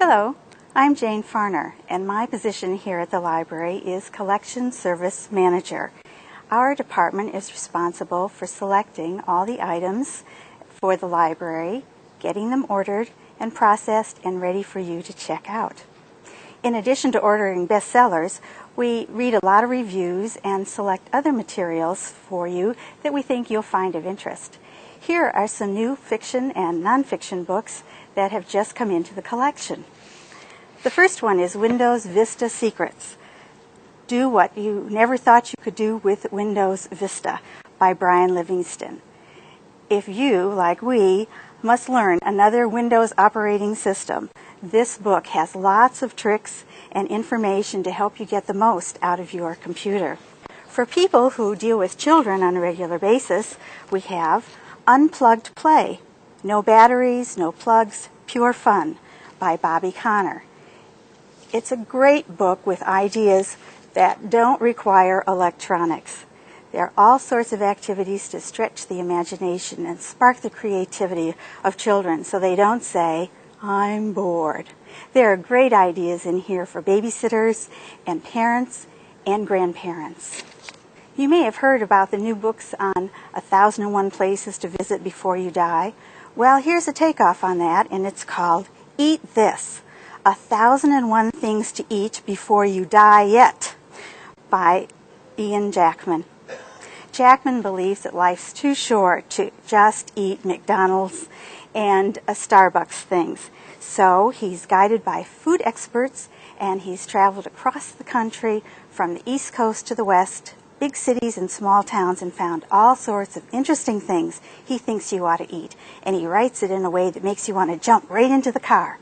Hello, I'm Jane Farner, and my position here at the library is Collection Service Manager. Our department is responsible for selecting all the items for the library, getting them ordered and processed and ready for you to check out. In addition to ordering bestsellers, we read a lot of reviews and select other materials for you that we think you'll find of interest. Here are some new fiction and nonfiction books that have just come into the collection. The first one is Windows Vista Secrets. Do what you never thought you could do with Windows Vista by Brian Livingston. If you, like we, must learn another Windows operating system, this book has lots of tricks and information to help you get the most out of your computer. For people who deal with children on a regular basis, we have Unplugged Play, No Batteries, No Plugs, Pure Fun by Bobby Connor. It's a great book with ideas that don't require electronics. There are all sorts of activities to stretch the imagination and spark the creativity of children so they don't say, "I'm bored." There are great ideas in here for babysitters and parents and grandparents. You may have heard about the new books on 1,001 Places to Visit Before You Die. Well, here's a takeoff on that, and it's called Eat This, 1,001 Things to Eat Before You Die Yet by Ian Jackman. Jackman believes that life's too short to just eat McDonald's and Starbucks things. So he's guided by food experts, and he's traveled across the country from the East Coast to the West, big cities and small towns, and found all sorts of interesting things he thinks you ought to eat. And he writes it in a way that makes you want to jump right into the car.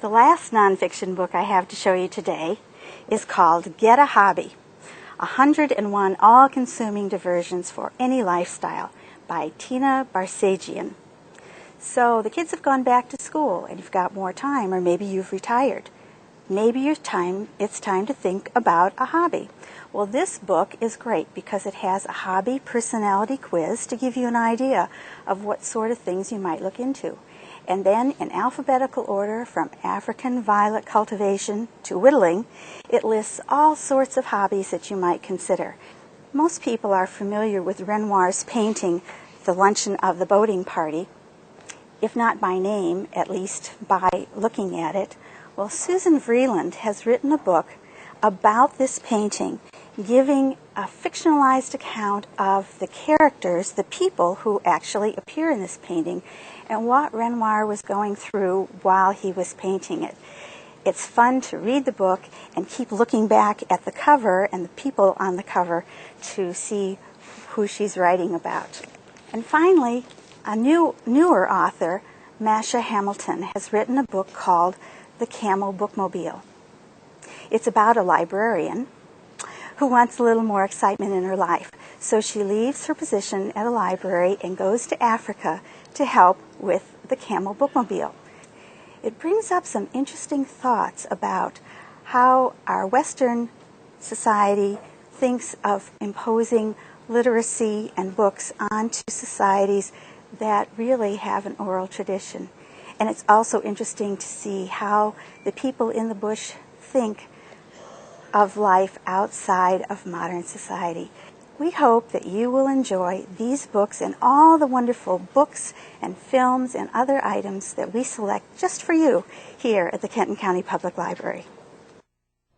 The last nonfiction book I have to show you today is called Get a Hobby, 101 All-Consuming Diversions for Any Lifestyle by Tina Barsagian. So the kids have gone back to school and you've got more time, or maybe you've retired. Maybe it's time to think about a hobby. Well, this book is great because it has a hobby personality quiz to give you an idea of what sort of things you might look into. And then in alphabetical order from African violet cultivation to whittling, it lists all sorts of hobbies that you might consider. Most people are familiar with Renoir's painting, The Luncheon of the Boating Party, if not by name, at least by looking at it. Well, Susan Vreeland has written a book about this painting, giving a fictionalized account of the characters, the people who actually appear in this painting, and what Renoir was going through while he was painting it. It's fun to read the book and keep looking back at the cover and the people on the cover to see who she's writing about. And finally, a newer author, Masha Hamilton, has written a book called The Camel Bookmobile. It's about a librarian who wants a little more excitement in her life. So she leaves her position at a library and goes to Africa to help with the Camel Bookmobile. It brings up some interesting thoughts about how our Western society thinks of imposing literacy and books onto societies that really have an oral tradition. And it's also interesting to see how the people in the bush think of life outside of modern society. We hope that you will enjoy these books and all the wonderful books and films and other items that we select just for you here at the Kenton County Public Library.